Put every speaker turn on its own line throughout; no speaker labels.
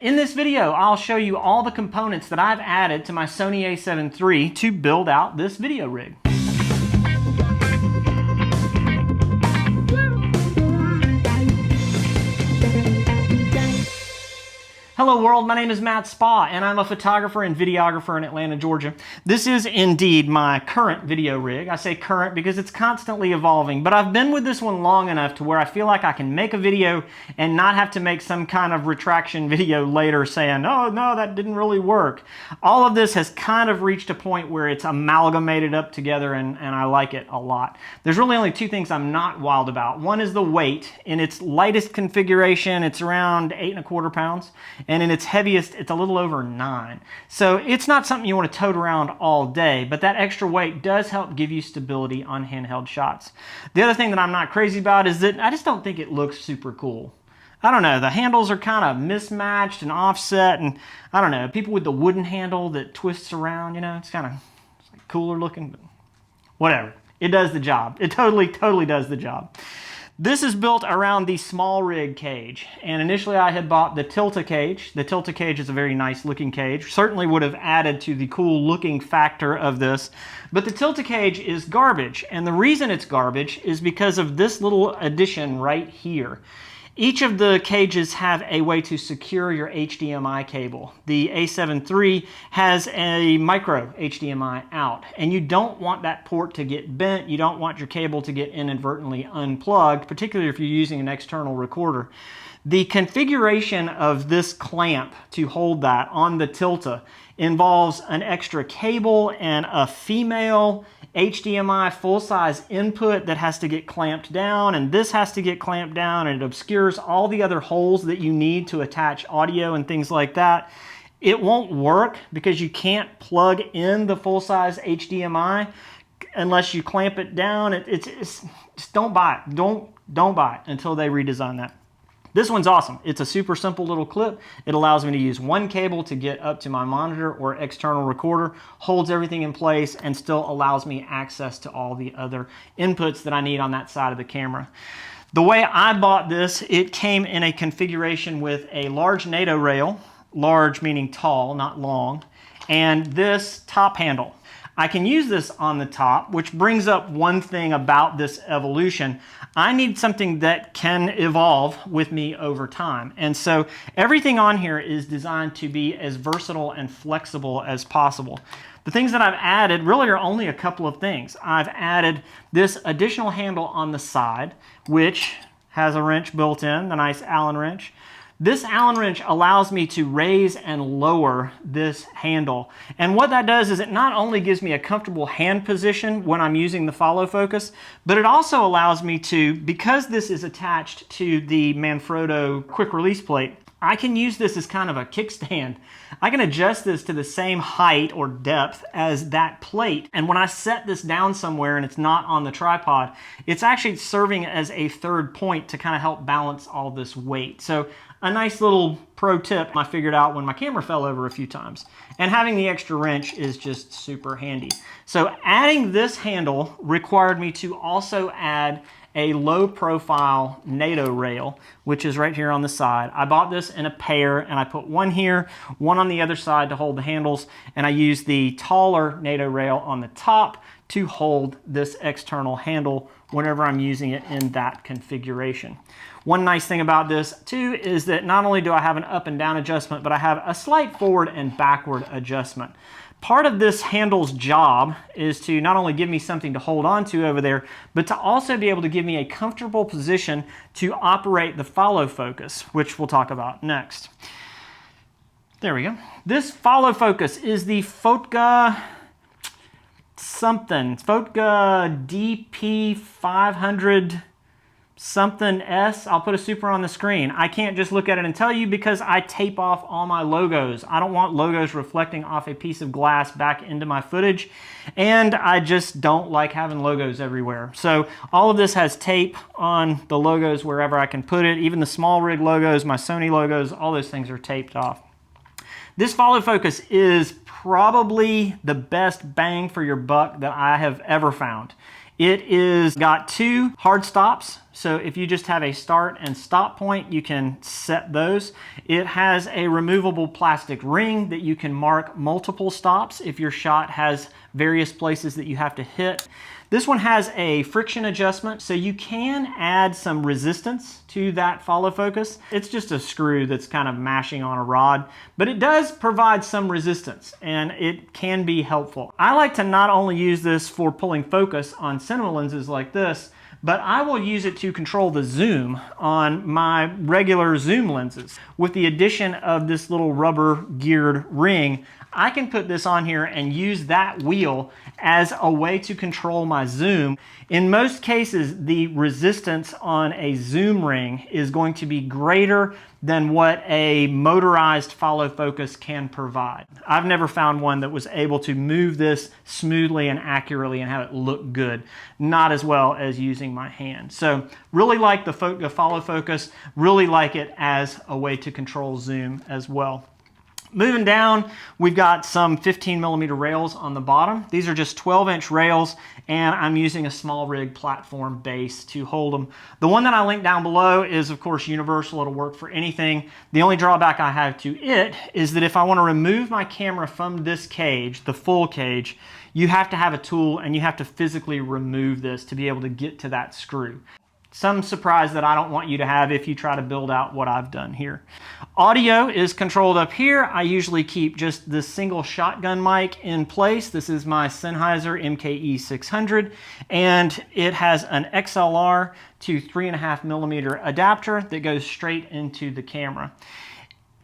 In this video, I'll show you all the components that I've added to my Sony A7 III to build out this video rig. Hello world, my name is Matt Spa and I'm a photographer and videographer in Atlanta, Georgia. This is indeed my current video rig. I say current because it's constantly evolving, but I've been with this one long enough to where I feel like I can make a video and not have to make some kind of retraction video later saying, oh no, that didn't really work. All of this has kind of reached a point where it's amalgamated up together and I like it a lot. There's really only two things I'm not wild about. One is the weight. In its lightest configuration, it's around 8¼ pounds. And in its heaviest, it's a little over 9. So it's not something you want to tote around all day, but that extra weight does help give you stability on handheld shots. The other thing that I'm not crazy about is that I just don't think it looks super cool. I don't know, the handles are kind of mismatched and offset, and I don't know, people with the wooden handle that twists around, you know, it's kind of like cooler looking, but whatever. It does the job. It totally does the job. This is built around the small rig cage, and initially I had bought the Tilta cage. The Tilta cage is a very nice looking cage. Certainly would have added to the cool looking factor of this, but the Tilta cage is garbage, and the reason it's garbage is because of this little addition right here. Each of the cages have a way to secure your HDMI cable. The A7 III has a micro HDMI out, and you don't want that port to get bent. You don't want your cable to get inadvertently unplugged, particularly if you're using an external recorder. The configuration of this clamp to hold that on the Tilta involves an extra cable and a female HDMI full-size input that has to get clamped down, and this has to get clamped down, and it obscures all the other holes that you need to attach audio and things like that. It won't work because you can't plug in the full-size HDMI unless you clamp it down. Just don't buy it. Don't buy it until they redesign that. This one's awesome. It's a super simple little clip. It allows me to use one cable to get up to my monitor or external recorder, holds everything in place, and still allows me access to all the other inputs that I need on that side of the camera. The way I bought this, it came in a configuration with a large NATO rail, large meaning tall, not long, and this top handle. I can use this on the top, which brings up one thing about this evolution. I need something that can evolve with me over time. And so everything on here is designed to be as versatile and flexible as possible. The things that I've added really are only a couple of things. I've added this additional handle on the side, which has a wrench built in, the nice Allen wrench. This Allen wrench allows me to raise and lower this handle. And what that does is it not only gives me a comfortable hand position when I'm using the follow focus, but it also allows me to, because this is attached to the Manfrotto quick release plate, I can use this as kind of a kickstand. I can adjust this to the same height or depth as that plate. And when I set this down somewhere and it's not on the tripod, it's actually serving as a third point to kind of help balance all this weight. So a nice little pro tip I figured out when my camera fell over a few times. And having the extra wrench is just super handy. So adding this handle required me to also add a low profile NATO rail, which is right here on the side. I bought this in a pair and I put one here, one on the other side to hold the handles, and I used the taller NATO rail on the top to hold this external handle whenever I'm using it in that configuration. One nice thing about this too is that not only do I have an up and down adjustment, but I have a slight forward and backward adjustment. Part of this handle's job is to not only give me something to hold on to over there, but to also be able to give me a comfortable position to operate the follow focus, which we'll talk about next. There we go. This follow focus is the Fotka something, Fotka DP500 something S. I'll put a super on the screen. I can't just look at it and tell you because I tape off all my logos. I don't want logos reflecting off a piece of glass back into my footage, and I just don't like having logos everywhere. So all of this has tape on the logos wherever I can put it. Even the small rig logos, my Sony logos, all those things are taped off. This follow focus is probably the best bang for your buck that I have ever found. It is got two hard stops, So if you just have a start and stop point, you can set those. It has a removable plastic ring that you can mark multiple stops if your shot has various places that you have to hit. This one has a friction adjustment, so you can add some resistance to that follow focus. It's just a screw that's kind of mashing on a rod, but it does provide some resistance and it can be helpful. I like to not only use this for pulling focus on cinema lenses like this, but I will use it to control the zoom on my regular zoom lenses. With the addition of this little rubber geared ring, I can put this on here and use that wheel as a way to control my zoom. In most cases, the resistance on a zoom ring is going to be greater than what a motorized follow focus can provide. I've never found one that was able to move this smoothly and accurately and have it look good. Not as well as using my hand. So really like the follow focus, really like it as a way to control zoom as well. Moving down, we've got some 15mm rails on the bottom. These are just 12-inch rails, and I'm using a small rig platform base to hold them. The one that I linked down below is, of course, universal. It'll work for anything. The only drawback I have to it is that if I want to remove my camera from this cage, the full cage, you have to have a tool and you have to physically remove this to be able to get to that screw. Some surprise that I don't want you to have if you try to build out what I've done here. Audio is controlled up here. I usually keep just this single shotgun mic in place. This is my Sennheiser MKE600, and it has an XLR to 3.5mm adapter that goes straight into the camera.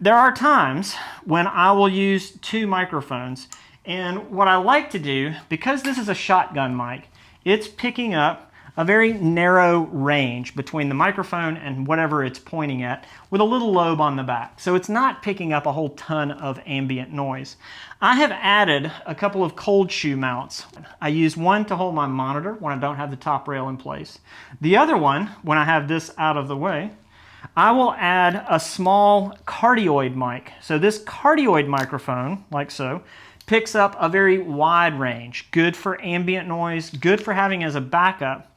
There are times when I will use two microphones, and what I like to do, because this is a shotgun mic, it's picking up a very narrow range between the microphone and whatever it's pointing at with a little lobe on the back. So it's not picking up a whole ton of ambient noise. I have added a couple of cold shoe mounts. I use one to hold my monitor when I don't have the top rail in place. The other one, when I have this out of the way, I will add a small cardioid mic. So this cardioid microphone, like so, picks up a very wide range, good for ambient noise, good for having as a backup.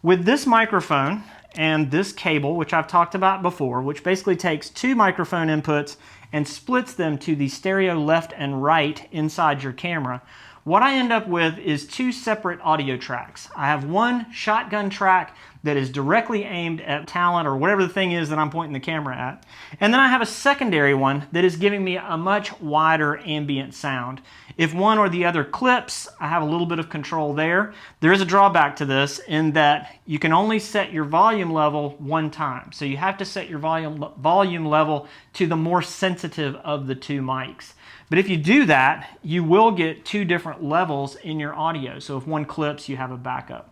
With this microphone and this cable, which I've talked about before, which basically takes two microphone inputs and splits them to the stereo left and right inside your camera, what I end up with is two separate audio tracks. I have one shotgun track that is directly aimed at talent or whatever the thing is that I'm pointing the camera at. And then I have a secondary one that is giving me a much wider ambient sound. If one or the other clips, I have a little bit of control there. There is a drawback to this in that you can only set your volume level one time. So you have to set your volume level to the more sensitive of the two mics. But if you do that, you will get two different levels in your audio. So if one clips, you have a backup.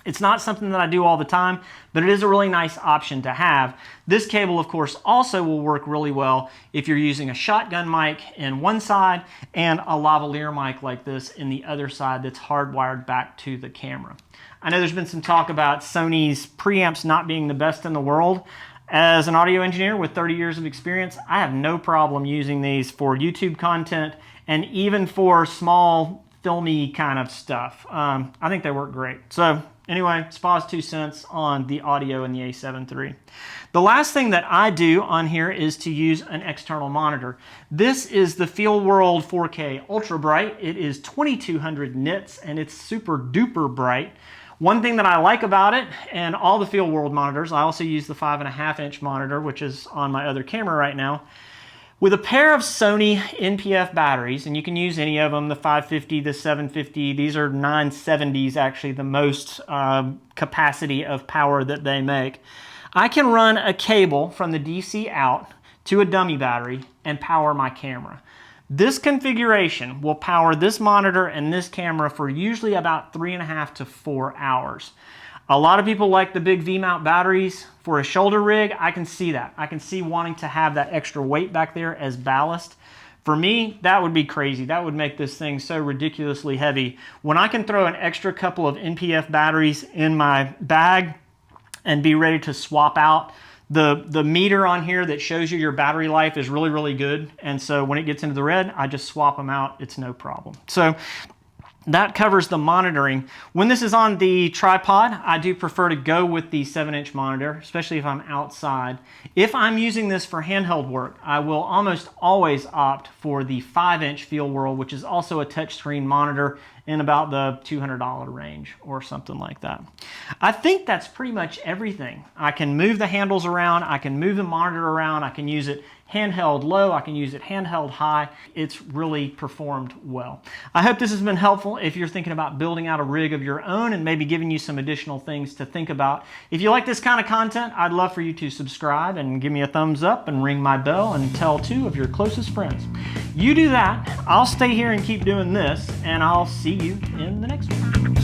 It's not something that I do all the time, but it is a really nice option to have. This cable, of course, also will work really well if you're using a shotgun mic in one side and a lavalier mic like this in the other side that's hardwired back to the camera. I know there's been some talk about Sony's preamps not being the best in the world. As an audio engineer with 30 years of experience, I have no problem using these for YouTube content and even for small filmy kind of stuff. I think they work great. So anyway, Spa's 2 cents on the audio in the A7 III. The last thing that I do on here is to use an external monitor. This is the FeelWorld 4K Ultra Bright. It is 2200 nits and it's super duper bright. One thing that I like about it, and all the FeelWorld monitors, I also use the 5.5-inch monitor, which is on my other camera right now, with a pair of Sony NPF batteries, and you can use any of them, the 550, the 750, these are 970s actually, the most capacity of power that they make. I can run a cable from the DC out to a dummy battery and power my camera. This configuration will power this monitor and this camera for usually about 3.5 to 4 hours. A lot of people like the big V-mount batteries for a shoulder rig. I can see that. I can see wanting to have that extra weight back there as ballast. For me, that would be crazy. That would make this thing so ridiculously heavy. When I can throw an extra couple of NPF batteries in my bag and be ready to swap out, the meter on here that shows you your battery life is really, really good. And so when it gets into the red, I just swap them out. It's no problem. So that covers the monitoring. When this is on the tripod, I do prefer to go with the 7-inch monitor, especially if I'm outside. If I'm using this for handheld work, I will almost always opt for the 5-inch FeelWorld, which is also a touchscreen monitor in about the $200 range or something like that. I think that's pretty much everything. I can move the handles around, I can move the monitor around, I can use it handheld low, I can use it handheld high. It's really performed well. I hope this has been helpful if you're thinking about building out a rig of your own and maybe giving you some additional things to think about. If you like this kind of content, I'd love for you to subscribe and give me a thumbs up and ring my bell and tell 2 of your closest friends. You do that, I'll stay here and keep doing this, and I'll see you in the next one.